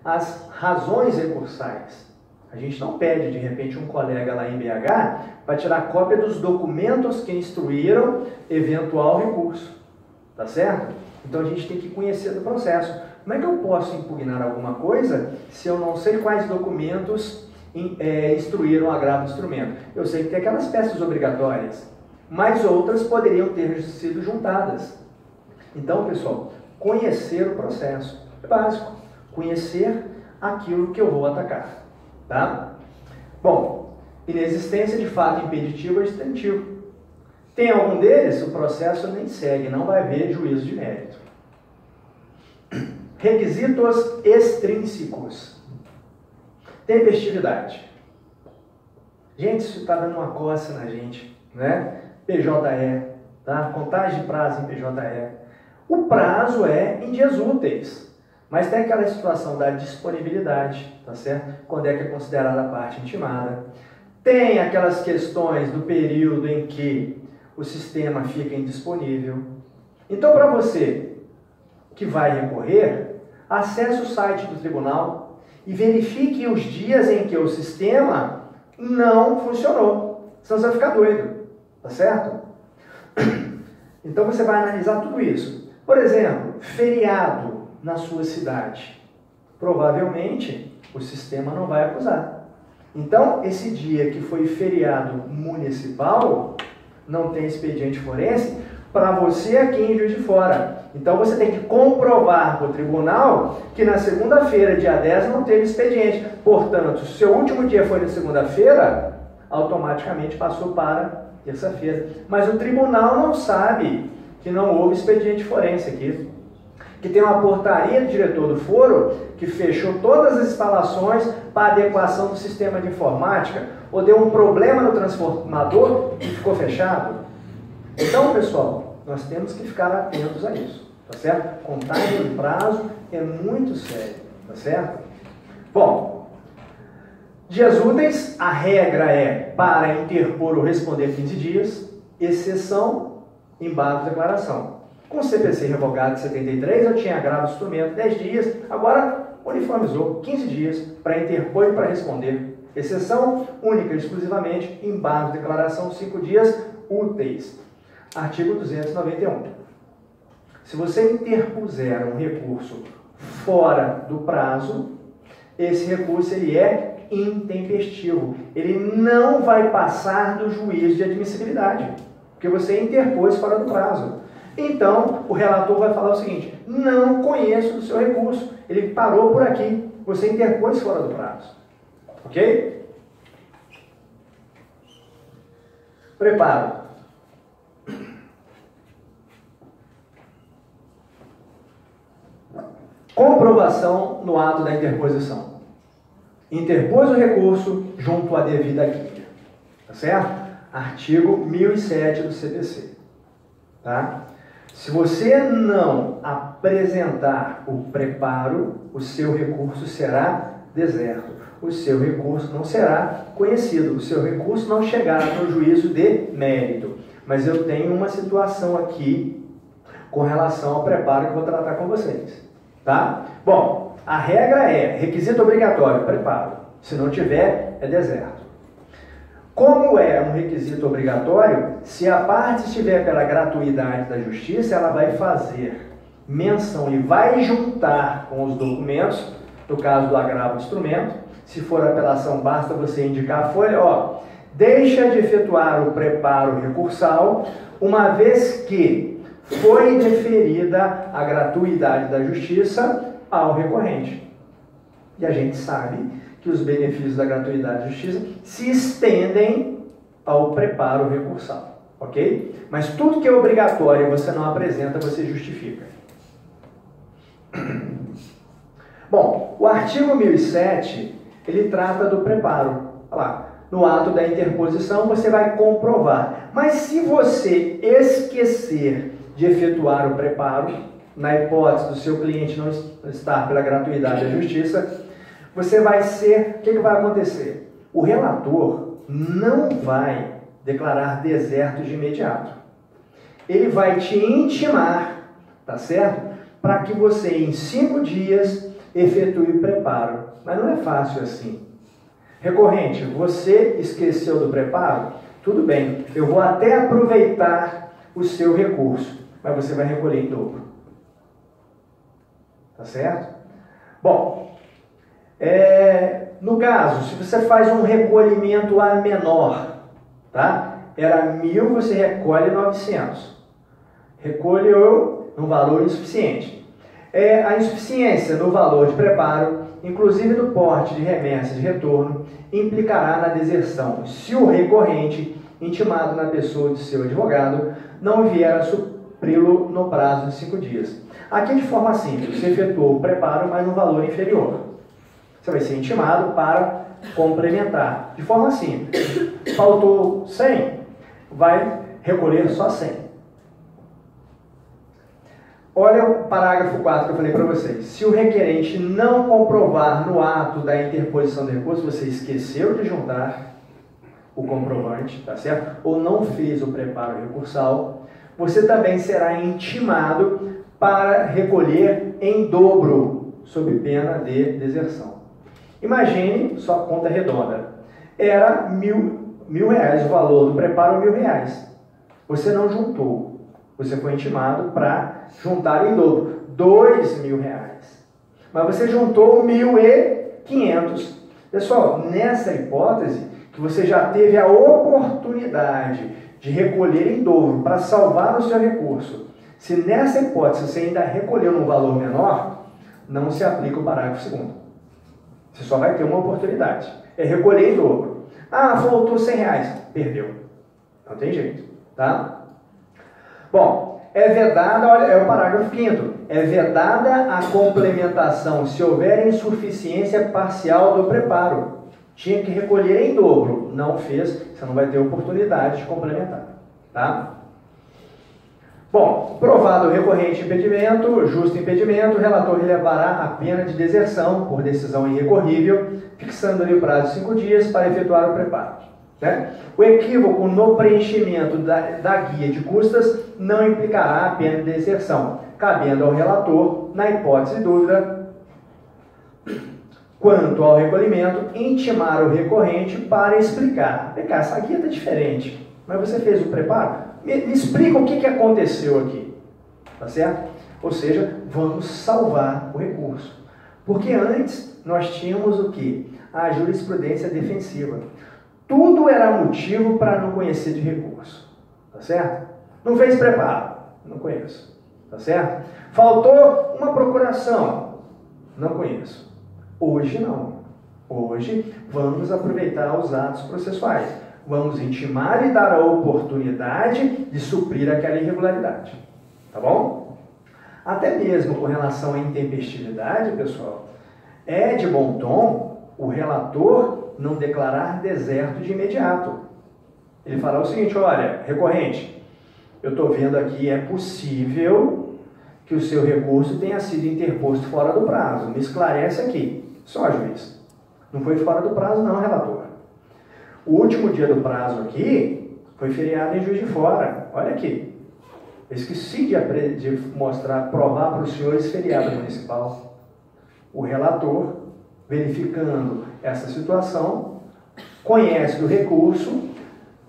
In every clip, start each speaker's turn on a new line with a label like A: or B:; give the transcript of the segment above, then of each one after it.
A: as razões recursais. A gente não pede, de repente, um colega lá em BH para tirar cópia dos documentos que instruíram eventual recurso. Tá certo? Então a gente tem que conhecer do processo. Como é que eu posso impugnar alguma coisa se eu não sei quais documentos instruíram o agravo do instrumento? Eu sei que tem aquelas peças obrigatórias, mas outras poderiam ter sido juntadas. Então, pessoal, conhecer o processo é básico. Conhecer aquilo que eu vou atacar. Tá? Bom, inexistência de fato impeditivo ou extintivo. Tem algum deles? O processo nem segue, não vai haver juízo de mérito. Requisitos extrínsecos. Tempestividade. Gente, isso está dando uma coça na gente, né? PJE, tá? Contagem de prazo em PJE. O prazo é em dias úteis. Mas tem aquela situação da disponibilidade, tá certo? Quando é que é considerada a parte intimada. Tem aquelas questões do período em que o sistema fica indisponível. Então, para você que vai recorrer, acesse o site do tribunal e verifique os dias em que o sistema não funcionou. Senão você vai ficar doido, tá certo? Então, você vai analisar tudo isso. Por exemplo, feriado na sua cidade. Provavelmente o sistema não vai acusar. Então, esse dia que foi feriado municipal, não tem expediente forense para você aqui em Juiz de Fora. Então, você tem que comprovar para o tribunal que na segunda-feira, dia 10, não teve expediente. Portanto, se o seu último dia foi na segunda-feira, automaticamente passou para terça-feira. Mas o tribunal não sabe que não houve expediente forense aqui. Que tem uma portaria do diretor do foro que fechou todas as instalações para adequação do sistema de informática, ou deu um problema no transformador e ficou fechado. Então, pessoal, nós temos que ficar atentos a isso, tá certo? Contagem de prazo é muito sério, tá certo? Bom, dias úteis, a regra é para interpor ou responder 15 dias, exceção, embargo de declaração. Com o CPC revogado de 73, eu tinha agravo do instrumento 10 dias, agora uniformizou 15 dias para interpor e para responder. Exceção única e exclusivamente, embargo de declaração 5 dias úteis. Artigo 291. Se você interpuser um recurso fora do prazo, esse recurso ele é intempestivo. Ele não vai passar do juízo de admissibilidade, porque você interpôs fora do prazo. Então, o relator vai falar o seguinte: não conheço o seu recurso, ele parou por aqui, você interpôs fora do prazo. Ok? Preparo. Comprovação no ato da interposição. Interpôs o recurso junto à devida guia. Tá certo? Artigo 1007 do CPC. Tá? Se você não apresentar o preparo, o seu recurso será deserto. O seu recurso não será conhecido. O seu recurso não chegará no juízo de mérito. Mas eu tenho uma situação aqui com relação ao preparo que eu vou tratar com vocês. Tá? Bom, a regra é requisito obrigatório, preparo. Se não tiver, é deserto. Como é um requisito obrigatório, se a parte estiver pela gratuidade da justiça, ela vai fazer menção e vai juntar com os documentos, no caso do agravo do instrumento. Se for apelação, basta você indicar a folha, ó, deixa de efetuar o preparo recursal, uma vez que foi deferida a gratuidade da justiça ao recorrente. E a gente sabe que os benefícios da gratuidade da justiça se estendem ao preparo recursal, ok? Mas tudo que é obrigatório e você não apresenta, você justifica. Bom, o artigo 1007, ele trata do preparo. Olha lá, no ato da interposição você vai comprovar. Mas se você esquecer de efetuar o preparo, na hipótese do seu cliente não estar pela gratuidade da justiça, você vai ser... O que vai acontecer? O relator não vai declarar deserto de imediato. Ele vai te intimar, tá certo? Para que você, em 5 dias, efetue o preparo. Mas não é fácil assim. Recorrente, você esqueceu do preparo? Tudo bem, eu vou até aproveitar o seu recurso, mas você vai recolher em dobro. Tá certo? Bom, no caso, se você faz um recolhimento a menor, tá? Era 1.000, você recolhe 900. Recolheu no valor insuficiente. A insuficiência no valor de preparo, inclusive no porte de remessa de retorno, implicará na deserção, se o recorrente, intimado na pessoa de seu advogado, não vier a supri-lo no prazo de 5 dias. Aqui, de forma simples, você efetuou o preparo, mas no valor inferior. Você vai ser intimado para complementar. De forma simples. Faltou 100, vai recolher só 100. Olha o parágrafo 4 que eu falei para vocês. Se o requerente não comprovar no ato da interposição do recurso, você esqueceu de juntar o comprovante, tá certo? Ou não fez o preparo recursal, você também será intimado para recolher em dobro, sob pena de deserção. Imagine, só conta redonda, era mil reais o valor do preparo, R$1.000. Você não juntou, você foi intimado para juntar em dobro, R$2.000. Mas você juntou 1.500. Pessoal, nessa hipótese, que você já teve a oportunidade de recolher em dobro para salvar o seu recurso, se nessa hipótese você ainda recolheu num valor menor, não se aplica o parágrafo 2º. Você só vai ter uma oportunidade. É recolher em dobro. Ah, faltou R$100. Perdeu. Não tem jeito. Tá? Bom, é vedada, olha, é o parágrafo 5º. É vedada a complementação se houver insuficiência parcial do preparo. Tinha que recolher em dobro. Não fez, você não vai ter oportunidade de complementar. Tá? Bom, provado o recorrente impedimento, justo impedimento, o relator relevará a pena de deserção por decisão irrecorrível, fixando-lhe o prazo de 5 dias para efetuar o preparo. Né? O equívoco no preenchimento da guia de custas não implicará a pena de deserção, cabendo ao relator, na hipótese de dúvida, quanto ao recolhimento, intimar o recorrente para explicar. Essa guia está diferente, mas você fez o preparo? Me explica o que aconteceu aqui, tá certo? Ou seja, vamos salvar o recurso. Porque antes nós tínhamos o quê? A jurisprudência defensiva. Tudo era motivo para não conhecer de recurso, tá certo? Não fez preparo? Não conheço, tá certo? Faltou uma procuração? Não conheço. Hoje não. Hoje vamos aproveitar os atos processuais. Vamos intimar e dar a oportunidade de suprir aquela irregularidade. Tá bom? Até mesmo com relação à intempestividade, pessoal, é de bom tom o relator não declarar deserto de imediato. Ele fala o seguinte, olha, recorrente, eu estou vendo aqui, é possível que o seu recurso tenha sido interposto fora do prazo. Me esclarece aqui. Só, juiz. Não foi fora do prazo não, relator. O último dia do prazo aqui foi feriado em Juiz de Fora. Olha aqui. Eu esqueci de mostrar, provar para os senhores feriado municipal. O relator, verificando essa situação, conhece o recurso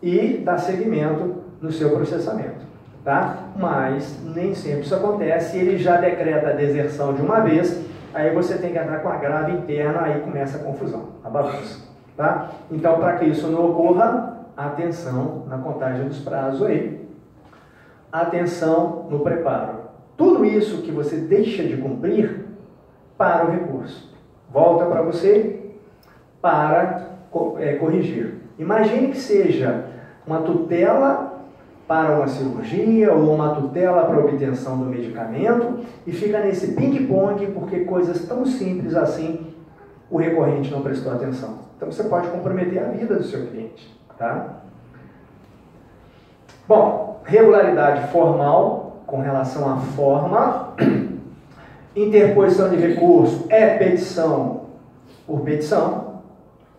A: e dá seguimento no seu processamento. Tá? Mas nem sempre isso acontece. Ele já decreta a deserção de uma vez, aí você tem que entrar com a grave interna, aí começa a confusão, a bagunça. Tá? Então, para que isso não ocorra, atenção na contagem dos prazos aí. Atenção no preparo. Tudo isso que você deixa de cumprir, para o recurso. Volta para você para corrigir. Imagine que seja uma tutela para uma cirurgia ou uma tutela para a obtenção do medicamento e fica nesse ping-pong porque coisas tão simples assim o recorrente não prestou atenção. Então você pode comprometer a vida do seu cliente. Tá? Bom, regularidade formal com relação à forma. Interposição de recurso é petição por petição,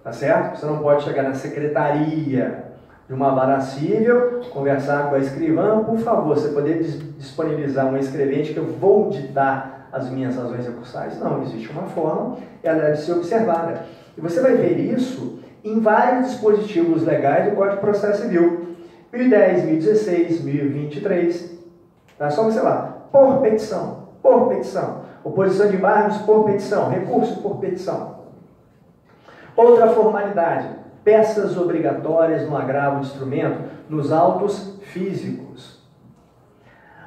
A: tá certo? Você não pode chegar na secretaria de uma vara civil, conversar com a escrivã, por favor, você poder disponibilizar um escrevente que eu vou ditar as minhas razões recursais? Não, existe uma forma, ela deve ser observada. E você vai ver isso em vários dispositivos legais do Código de Processo Civil. 1010, 1016, 1023. Tá? Só você lá. Por petição. Oposição de embargos por petição. Recurso por petição. Outra formalidade. Peças obrigatórias no agravo de instrumento nos autos físicos.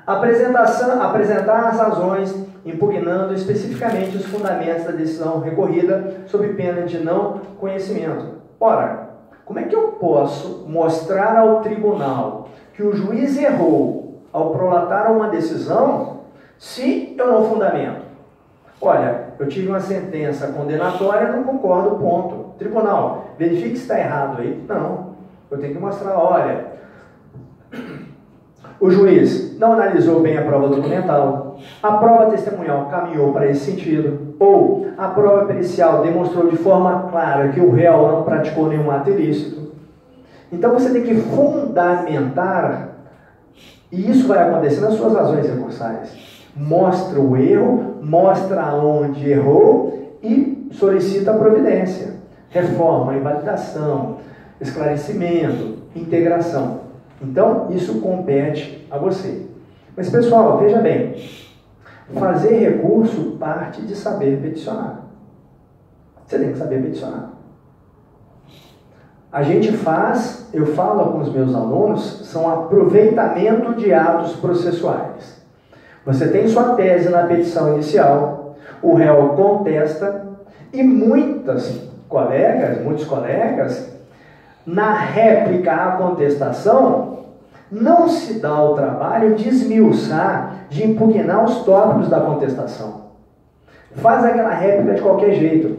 A: Apresentar as razões impugnando especificamente os fundamentos da decisão recorrida sob pena de não conhecimento. Ora, como é que eu posso mostrar ao tribunal que o juiz errou ao prolatar uma decisão se eu não fundamento? Olha, eu tive uma sentença condenatória, não concordo, ponto. Tribunal, verifique se está errado aí. Não, eu tenho que mostrar, olha, o juiz não analisou bem a prova documental, a prova testemunhal caminhou para esse sentido, ou a prova pericial demonstrou de forma clara que o réu não praticou nenhum ato ilícito. Então você tem que fundamentar, e isso vai acontecer nas suas razões recursais. Mostra o erro, mostra onde errou e solicita a providência. Reforma, invalidação, esclarecimento, integração. Então, isso compete a você. Mas, pessoal, veja bem, fazer recurso parte de saber peticionar. Você tem que saber peticionar. A gente faz, eu falo com os meus alunos, são aproveitamento de atos processuais. Você tem sua tese na petição inicial, o réu contesta, e muitos colegas, na réplica à contestação, não se dá o trabalho de esmiuçar, de impugnar os tópicos da contestação. Faz aquela réplica de qualquer jeito.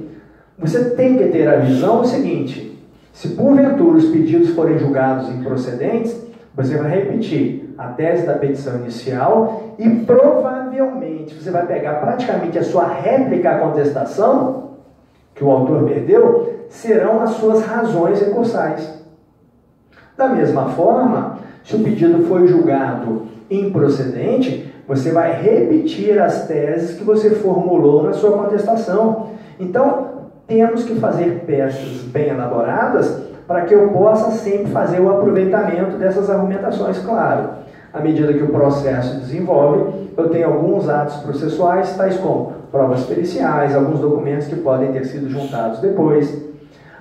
A: Você tem que ter a visão do seguinte: se porventura os pedidos forem julgados improcedentes, você vai repetir a tese da petição inicial e provavelmente você vai pegar praticamente a sua réplica à contestação, que o autor perdeu, serão as suas razões recursais. Da mesma forma, se o pedido foi julgado improcedente, você vai repetir as teses que você formulou na sua contestação. Então, temos que fazer peças bem elaboradas para que eu possa sempre fazer o aproveitamento dessas argumentações, claro. À medida que o processo desenvolve, eu tenho alguns atos processuais, tais como provas periciais, alguns documentos que podem ter sido juntados depois,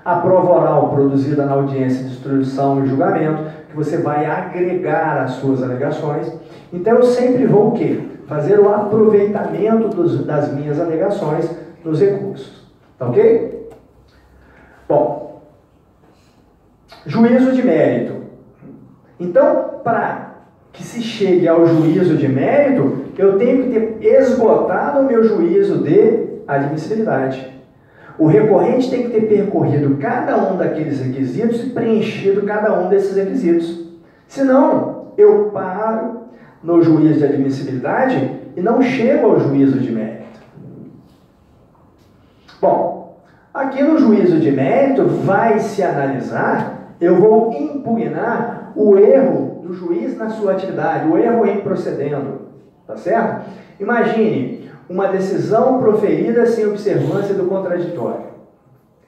A: a prova oral produzida na audiência de instrução e julgamento, que você vai agregar as suas alegações. Então eu sempre vou o quê? Fazer o aproveitamento das minhas alegações nos recursos. Tá ok? Bom, juízo de mérito. Então, para que se chegue ao juízo de mérito, eu tenho que ter esgotado o meu juízo de admissibilidade. O recorrente tem que ter percorrido cada um daqueles requisitos e preenchido cada um desses requisitos. Senão, eu paro no juízo de admissibilidade e não chego ao juízo de mérito. Bom, aqui no juízo de mérito vai se analisar, eu vou impugnar o erro do juiz na sua atividade, o erro em procedendo, tá certo? Imagine uma decisão proferida sem observância do contraditório,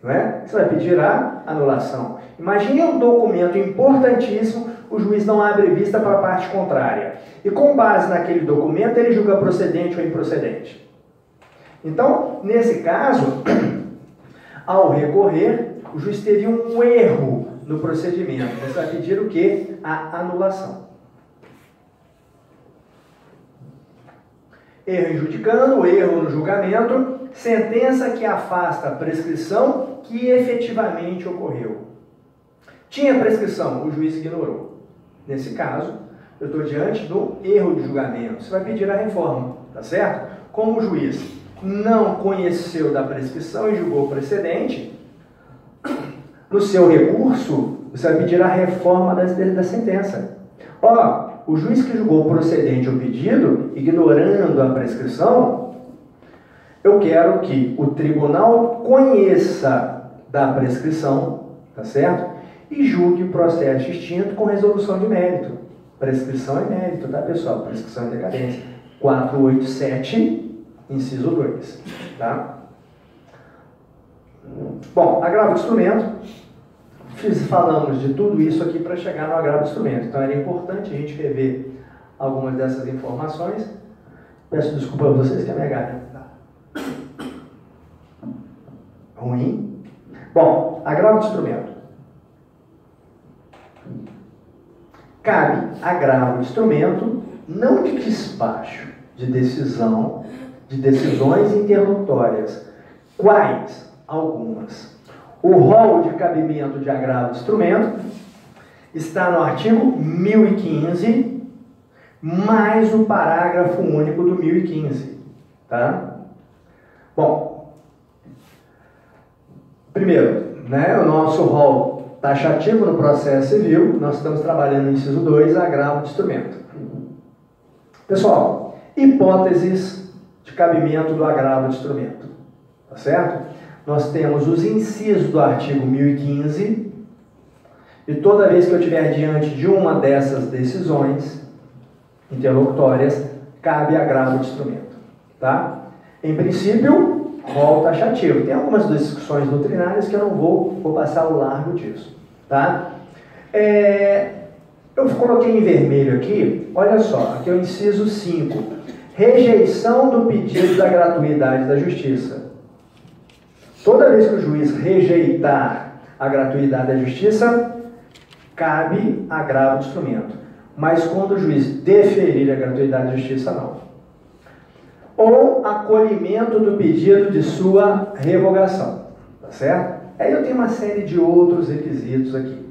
A: não é? Você vai pedir a anulação. Imagine um documento importantíssimo, o juiz não abre vista para a parte contrária, e com base naquele documento ele julga procedente ou improcedente. Então, nesse caso, ao recorrer, o juiz teve um erro no procedimento. Você vai pedir o quê? A anulação. Erro em judicando, erro no julgamento, sentença que afasta a prescrição que efetivamente ocorreu. Tinha prescrição, o juiz ignorou. Nesse caso, eu estou diante do erro de julgamento. Você vai pedir a reforma, tá certo? Como o juiz não conheceu da prescrição e julgou precedente, no seu recurso, você vai pedir a reforma da sentença. O juiz que julgou procedente o pedido, ignorando a prescrição, eu quero que o tribunal conheça da prescrição, tá certo? E julgue o processo extinto com resolução de mérito. Prescrição é mérito, tá, pessoal? Prescrição é decadência. 487 inciso 2. Tá? Bom, agravo de instrumento. Falamos de tudo isso aqui para chegar no agravo de instrumento. Então era importante a gente rever algumas dessas informações. Peço desculpa a vocês que a minha garganta está ruim. Bom, agravo de instrumento. Cabe agravo de instrumento não de despacho, de decisões interlocutórias. Quais? Algumas. O rol de cabimento de agravo de instrumento está no artigo 1015, mais o parágrafo único do 1015. Tá? Bom, primeiro, né, o nosso rol taxativo no processo civil, nós estamos trabalhando no inciso 2, agravo de instrumento. Pessoal, hipóteses de cabimento do agravo de instrumento. Tá certo? Nós temos os incisos do artigo 1015, e toda vez que eu estiver diante de uma dessas decisões interlocutórias, cabe agravo de instrumento. Tá? Em princípio, rol taxativo. Tem algumas discussões doutrinárias que eu não vou passar ao largo disso. Tá? Eu coloquei em vermelho aqui, olha só, aqui é o inciso 5. Rejeição do pedido da gratuidade da justiça. Toda vez que o juiz rejeitar a gratuidade da justiça, cabe agravo de instrumento. Mas quando o juiz deferir a gratuidade da justiça, não. Ou acolhimento do pedido de sua revogação. Tá certo? Aí eu tenho uma série de outros requisitos aqui.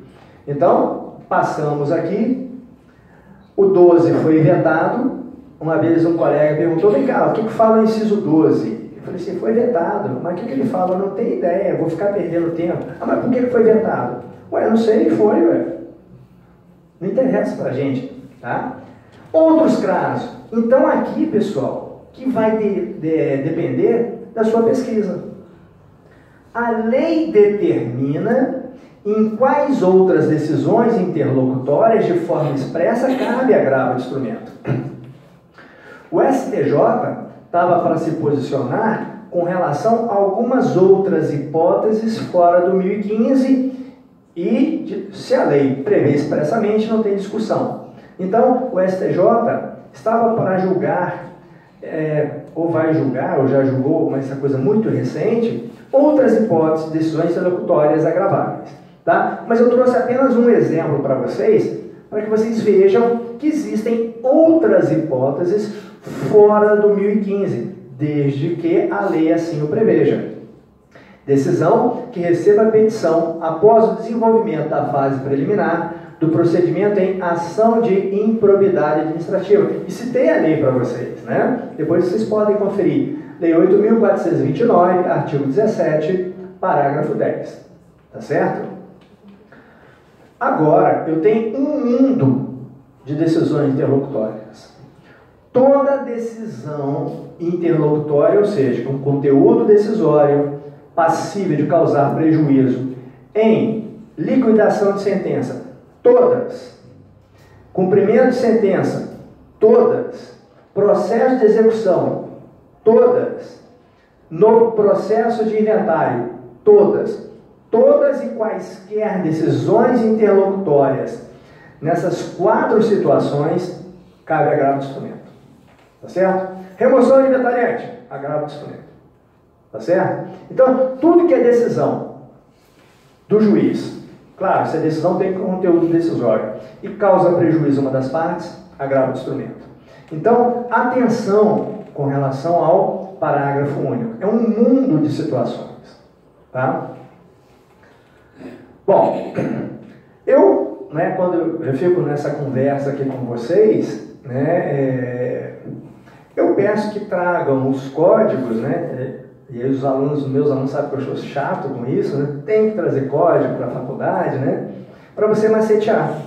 A: Então, passamos aqui. O 12 foi vetado. Uma vez um colega perguntou, vem cá, o que fala o inciso 12? Eu falei assim, foi vetado. Mas o que ele fala? Eu não tenho ideia, vou ficar perdendo tempo. Ah, mas por que foi vetado? Ué, eu não sei, foi, ué. Não interessa pra gente, tá? Outros casos. Então aqui, pessoal, que vai depender da sua pesquisa. A lei determina em quais outras decisões interlocutórias de forma expressa cabe agravo de instrumento. O STJ estava para se posicionar com relação a algumas outras hipóteses fora do 1015 e, se a lei prevê expressamente, não tem discussão. Então, o STJ estava para julgar, ou vai julgar, ou já julgou, mas essa coisa muito recente, outras hipóteses, decisões interlocutórias agraváveis. Tá? Mas eu trouxe apenas um exemplo para vocês, para que vocês vejam que existem outras hipóteses fora do 1015, desde que a lei assim o preveja. Decisão que receba a petição após o desenvolvimento da fase preliminar do procedimento em ação de improbidade administrativa. E citei a lei para vocês, né? Depois vocês podem conferir. Lei 8.429, artigo 17, parágrafo 10. Tá certo? Agora, eu tenho um mundo de decisões interlocutórias. Toda decisão interlocutória, ou seja, com conteúdo decisório, passível de causar prejuízo em liquidação de sentença, todas. Cumprimento de sentença, todas. Processo de execução, todas. No processo de inventário, todas. Todas e quaisquer decisões interlocutórias nessas 4 situações, cabe agravo de instrumento. Tá certo? Remoção de inventariante, agravo de instrumento. Tá certo? Então, tudo que é decisão do juiz, claro, se a decisão tem conteúdo decisório e causa prejuízo a uma das partes, agravo de instrumento. Então, atenção com relação ao parágrafo único. É um mundo de situações. Tá? Bom, quando eu fico nessa conversa aqui com vocês, eu peço que tragam os códigos, né? E aí os meus alunos sabem que eu sou chato com isso, né? Tem que trazer código para a faculdade, né? Para você macetear.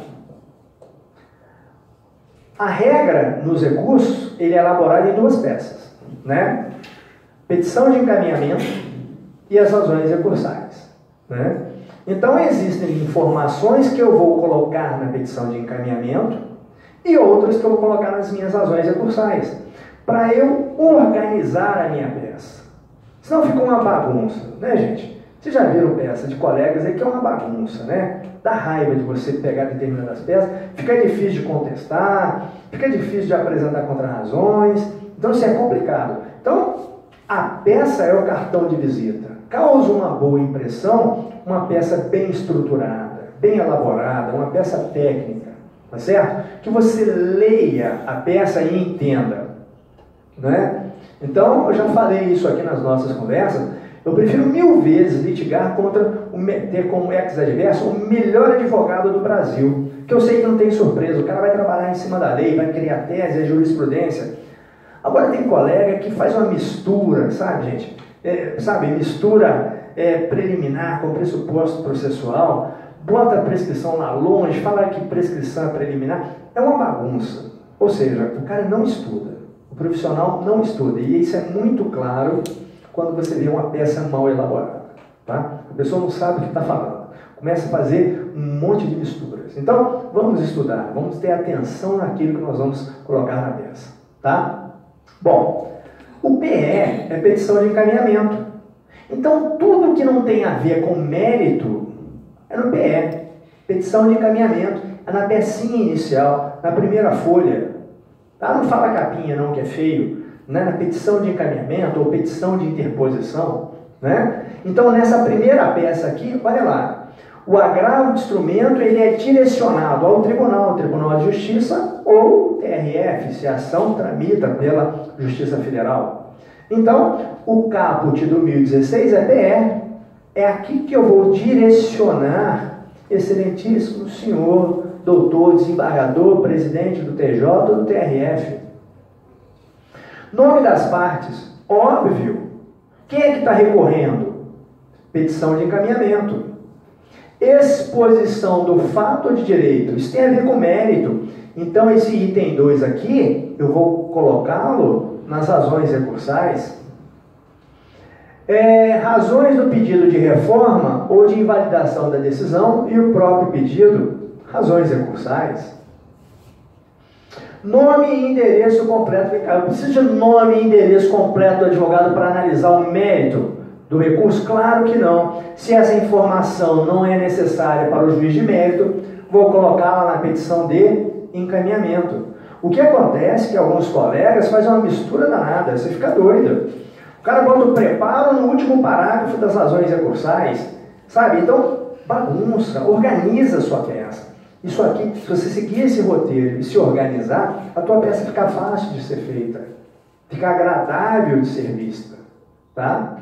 A: A regra nos recursos, ele é elaborada em 2 peças, né? Petição de encaminhamento e as razões recursais, né? Então, existem informações que eu vou colocar na petição de encaminhamento e outras que eu vou colocar nas minhas razões recursais. para eu organizar a minha peça. Senão fica uma bagunça, né, gente? Vocês já viram peça de colegas aí que é uma bagunça, né? Dá raiva de você pegar determinadas peças, fica difícil de contestar, fica difícil de apresentar contra-razões, então isso é complicado. Então, a peça é o cartão de visita. Causa uma boa impressão, uma peça bem estruturada, bem elaborada, uma peça técnica, tá certo? Que você leia a peça e entenda, né? Então, eu já falei isso aqui nas nossas conversas, eu prefiro 1000 vezes litigar contra ter como ex-adverso o melhor advogado do Brasil, que eu sei que não tem surpresa, o cara vai trabalhar em cima da lei, vai criar tese, é jurisprudência. Agora tem colega que faz uma mistura, sabe, gente? Mistura preliminar com pressuposto processual, bota a prescrição lá longe, fala que prescrição é preliminar, é uma bagunça. Ou seja, o cara não estuda, o profissional não estuda, e isso é muito claro quando você vê uma peça mal elaborada, tá? A pessoa não sabe o que está falando, começa a fazer um monte de misturas. Então, vamos estudar, vamos ter atenção naquilo que nós vamos colocar na peça, tá? Bom, o PE é petição de encaminhamento. Então, tudo que não tem a ver com mérito é no PE, petição de encaminhamento, é na pecinha inicial, na primeira folha, tá? Não fala capinha não, que é feio, né? Na petição de encaminhamento ou petição de interposição, né? Então, nessa primeira peça aqui, olha lá, o agravo de instrumento ele é direcionado ao Tribunal de Justiça ou TRF, se a ação tramita pela Justiça Federal. Então, o caput do 1016 é PE, é aqui que eu vou direcionar, excelentíssimo senhor, doutor, desembargador, presidente do TJ ou do TRF. Nome das partes, óbvio. Quem é que está recorrendo? Petição de encaminhamento. Exposição do fato ou de direito. Isso tem a ver com mérito. Então, esse item 2 aqui, eu vou colocá-lo nas razões recursais. Razões do pedido de reforma ou de invalidação da decisão e o próprio pedido, razões recursais. Nome e endereço completo. Eu preciso de nome e endereço completo do advogado para analisar o mérito do recurso? Claro que não. Se essa informação não é necessária para o juiz de mérito, vou colocá-la na petição de encaminhamento. O que acontece é que alguns colegas fazem uma mistura danada, você fica doido. O cara bota o preparo no último parágrafo das razões recursais, sabe? Então, bagunça, organiza a sua peça. Isso aqui, se você seguir esse roteiro e se organizar, a tua peça fica fácil de ser feita, fica agradável de ser vista, tá?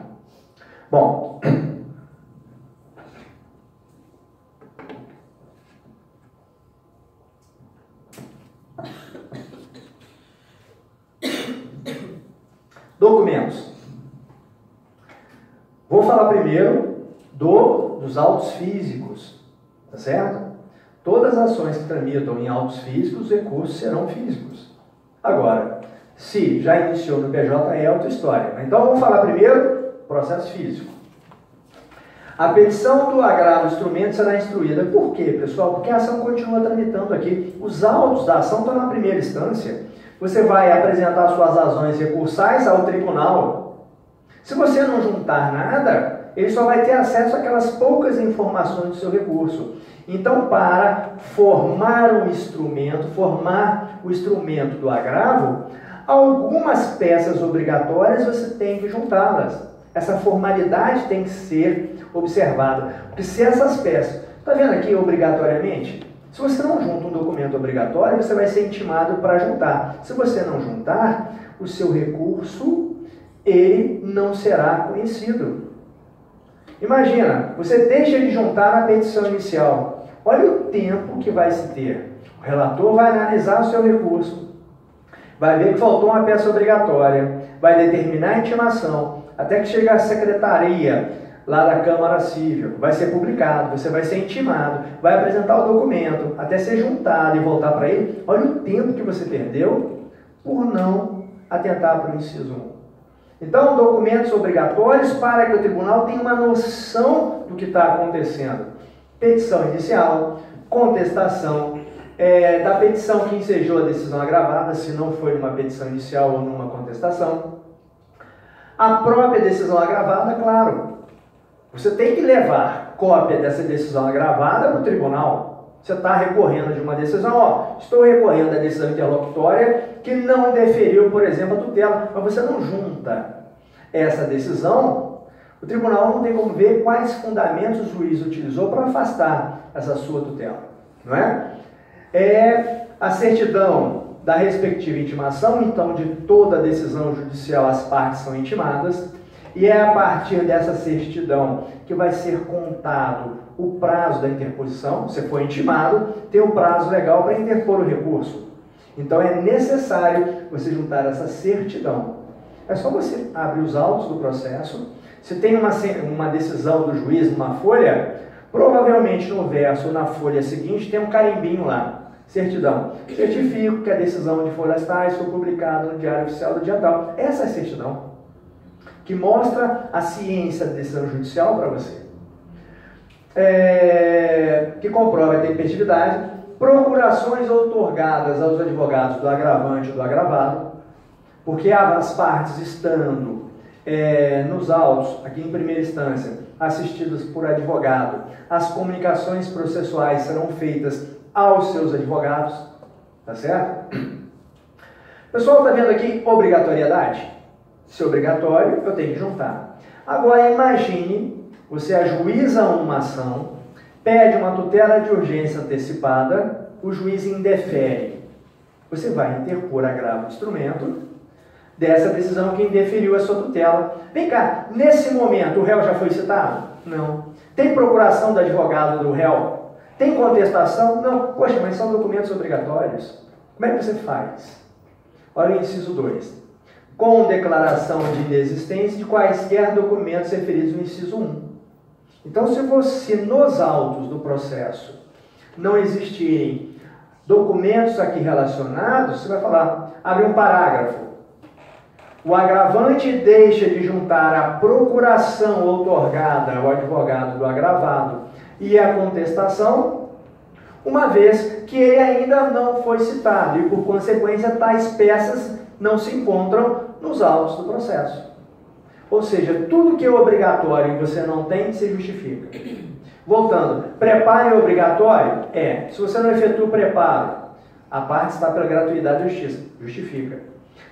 A: Bom, documentos. Vou falar primeiro dos autos físicos, tá certo? Todas as ações que tramitam em autos físicos, os recursos serão físicos. Agora, se já iniciou no PJ, é outra história. Então, vamos falar primeiro processo físico. A petição do agravo do instrumento será instruída. Por quê, pessoal? Porque a ação continua tramitando aqui. Os autos da ação estão na primeira instância. Você vai apresentar suas razões recursais ao tribunal. Se você não juntar nada, ele só vai ter acesso àquelas poucas informações do seu recurso. Então, para formar o instrumento do agravo, algumas peças obrigatórias você tem que juntá-las. Essa formalidade tem que ser observada. Porque se essas peças... Está vendo aqui obrigatoriamente? Se você não junta um documento obrigatório, você vai ser intimado para juntar. Se você não juntar, o seu recurso, ele não será conhecido. Imagina, você deixa de juntar na petição inicial. Olha o tempo que vai se ter. O relator vai analisar o seu recurso, vai ver que faltou uma peça obrigatória, vai determinar a intimação, até que chegar à secretaria lá da Câmara Civil, vai ser publicado, você vai ser intimado, vai apresentar o documento, até ser juntado e voltar para ele. Olha o tempo que você perdeu por não atentar para o inciso 1. Então, documentos obrigatórios para que o tribunal tenha uma noção do que está acontecendo. Petição inicial, contestação, da petição que ensejou a decisão agravada, se não foi numa petição inicial ou numa contestação. A própria decisão agravada, claro, você tem que levar cópia dessa decisão agravada para o tribunal. Você está recorrendo de uma decisão, estou recorrendo da decisão interlocutória que não deferiu, por exemplo, a tutela, mas você não junta essa decisão, o tribunal não tem como ver quais fundamentos o juiz utilizou para afastar essa sua tutela, não é? A certidão da respectiva intimação, então de toda a decisão judicial as partes são intimadas, e é a partir dessa certidão que vai ser contado o prazo da interposição. Você foi intimado, tem um prazo legal para interpor o recurso. Então é necessário você juntar essa certidão. É só você abrir os autos do processo. Se tem uma decisão do juiz numa folha, provavelmente no verso ou na folha seguinte tem um carimbinho lá. Certidão. Certifico que a decisão de folhas tais foi publicada no Diário Oficial do dia tal. Essa é a certidão que mostra a ciência da decisão judicial para você. Que comprova a tempestividade. Procurações outorgadas aos advogados do agravante e do agravado, porque as partes estando nos autos, aqui em primeira instância, assistidas por advogado, as comunicações processuais serão feitas aos seus advogados, tá certo? Pessoal, tá vendo aqui obrigatoriedade? Se é obrigatório, eu tenho que juntar. Agora imagine, você ajuiza uma ação, pede uma tutela de urgência antecipada, o juiz indefere. Você vai interpor agravo de instrumento dessa decisão que indeferiu a sua tutela. Vem cá, nesse momento o réu já foi citado? Não. Tem procuração do advogado do réu? Tem contestação? Não. Poxa, mas são documentos obrigatórios. Como é que você faz? Olha o inciso 2. Com declaração de inexistência de quaisquer documentos referidos no inciso 1. Então, se você, nos autos do processo, não existirem documentos aqui relacionados, você vai falar, abre um parágrafo. O agravante deixa de juntar a procuração outorgada ao advogado do agravado e a contestação, uma vez que ele ainda não foi citado e, por consequência, tais peças não se encontram nos autos do processo. Ou seja, tudo que é obrigatório e você não tem, se justifica. Voltando, preparo é obrigatório? Se você não efetua o preparo, a parte está pela gratuidade da justiça, justifica.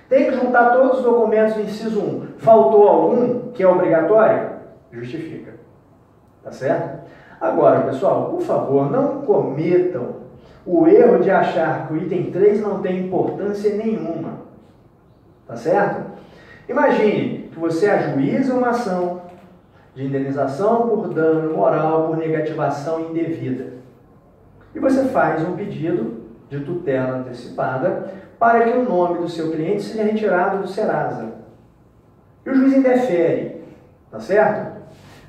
A: Tem que juntar todos os documentos do inciso 1. Faltou algum que é obrigatório? Justifica. Tá certo? Agora, pessoal, por favor, não cometam o erro de achar que o item 3 não tem importância nenhuma. Tá certo? Imagine que você ajuiza uma ação de indenização por dano moral por negativação indevida. E você faz um pedido de tutela antecipada para que o nome do seu cliente seja retirado do Serasa. E o juiz indefere. Tá certo?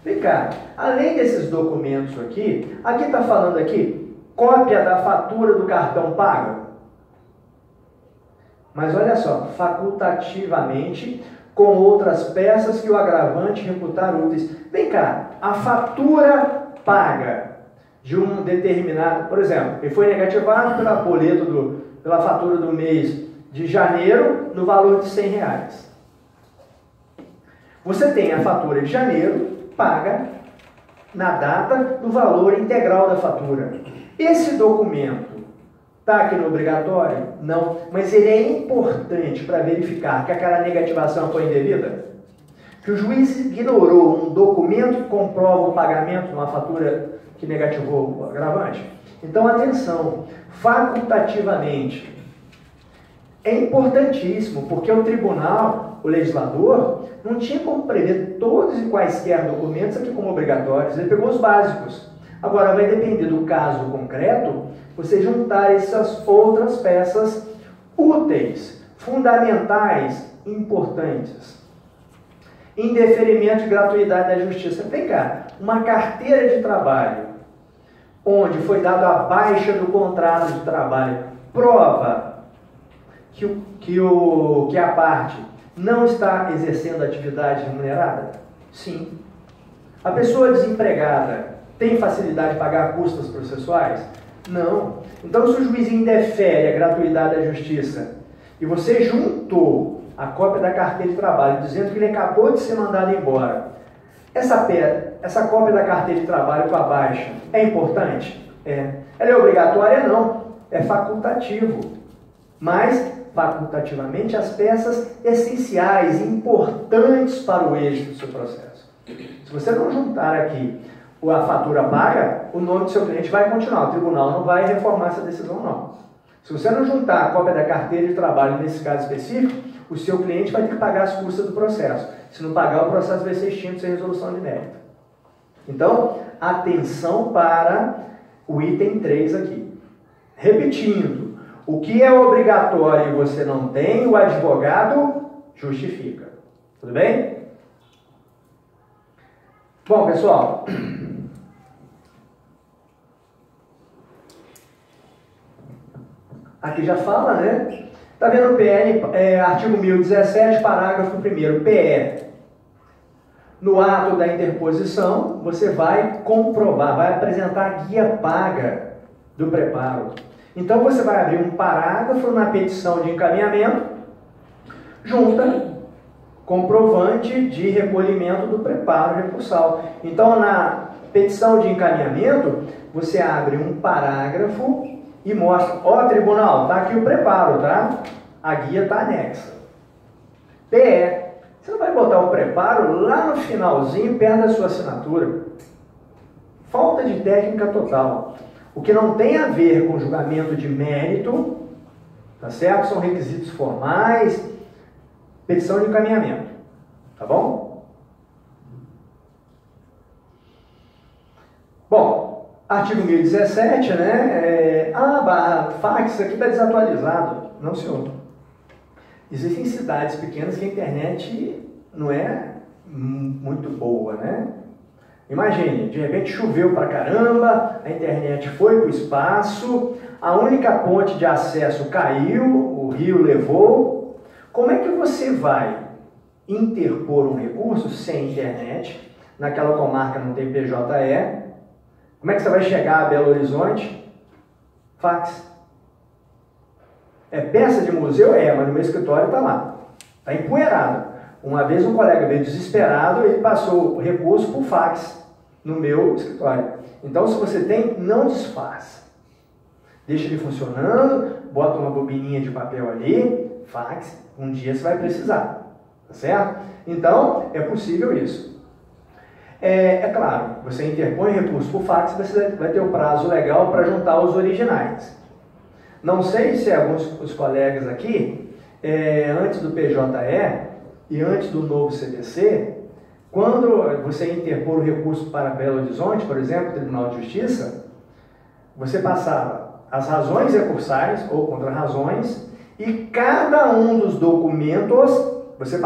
A: Vem cá, além desses documentos aqui está falando aqui, cópia da fatura do cartão pago. Mas olha só, facultativamente, com outras peças que o agravante reputar úteis. Vem cá, a fatura paga de um determinado, por exemplo, ele foi negativado pela fatura do mês de janeiro no valor de R$100. Você tem a fatura de janeiro, paga na data do valor integral da fatura. Esse documento está aqui no obrigatório? Não, mas ele é importante para verificar que aquela negativação foi indevida? Que o juiz ignorou um documento que comprova o pagamento de uma fatura que negativou o agravante? Então, atenção, facultativamente. É importantíssimo, porque o tribunal, o legislador, não tinha como prever todos e quaisquer documentos aqui como obrigatórios. Ele pegou os básicos. Agora, vai depender do caso concreto, você juntar essas outras peças úteis, fundamentais, importantes. Indeferimento de gratuidade da justiça. Vem cá, uma carteira de trabalho, onde foi dada a baixa do contrato de trabalho, prova que a parte não está exercendo atividade remunerada? Sim. A pessoa desempregada tem facilidade de pagar custas processuais? Não. Então, se o juiz indefere a gratuidade da justiça e você juntou a cópia da carteira de trabalho dizendo que ele acabou de ser mandado embora, essa cópia da carteira de trabalho com a baixa é importante? É. Ela é obrigatória? Não. É facultativo. Mas, facultativamente, as peças essenciais, importantes para o êxito do seu processo. Se você não juntar aqui a fatura paga, o nome do seu cliente vai continuar. O tribunal não vai reformar essa decisão, não. Se você não juntar a cópia da carteira de trabalho nesse caso específico, o seu cliente vai ter que pagar as custas do processo. Se não pagar, o processo vai ser extinto sem resolução de mérito. Então, atenção para o item 3 aqui. Repetindo, o que é obrigatório e você não tem, o advogado justifica. Tudo bem? Bom, pessoal, aqui já fala, né? Está vendo o PL, artigo 1017, parágrafo 1º, PE. No ato da interposição, você vai comprovar, vai apresentar a guia paga do preparo. Então, você vai abrir um parágrafo na petição de encaminhamento, junta comprovante de recolhimento do preparo recursal. Então, na petição de encaminhamento, você abre um parágrafo e mostra, ó, tribunal, tá aqui o preparo, tá? A guia tá anexa. PE. Você não vai botar o preparo lá no finalzinho, perto da sua assinatura. Falta de técnica total. O que não tem a ver com julgamento de mérito, tá certo? São requisitos formais, petição de encaminhamento. Tá bom? Bom, artigo 1017, né? Fax, isso aqui está desatualizado. Não, senhor. Existem cidades pequenas que a internet não é muito boa, né? Imagine, de repente choveu pra caramba, a internet foi para o espaço, a única ponte de acesso caiu, o rio levou. Como é que você vai interpor um recurso sem internet? Naquela comarca não tem PJE. Como é que você vai chegar a Belo Horizonte? Fax. É peça de museu? Mas no meu escritório está lá. Está empoeirado. Uma vez um colega veio desesperado, ele passou o recurso por fax no meu escritório. Então, se você tem, não desfaça. Deixa ele funcionando, bota uma bobininha de papel ali, fax, um dia você vai precisar. Tá certo? Então, é possível isso. É claro, você interpõe recurso por fax, você vai ter o prazo legal para juntar os originais. Não sei se alguns dos colegas aqui, antes do PJE e antes do novo CPC, quando você interpor o recurso para Belo Horizonte, por exemplo, Tribunal de Justiça, você passava as razões recursais ou contra-razões e cada um dos documentos, você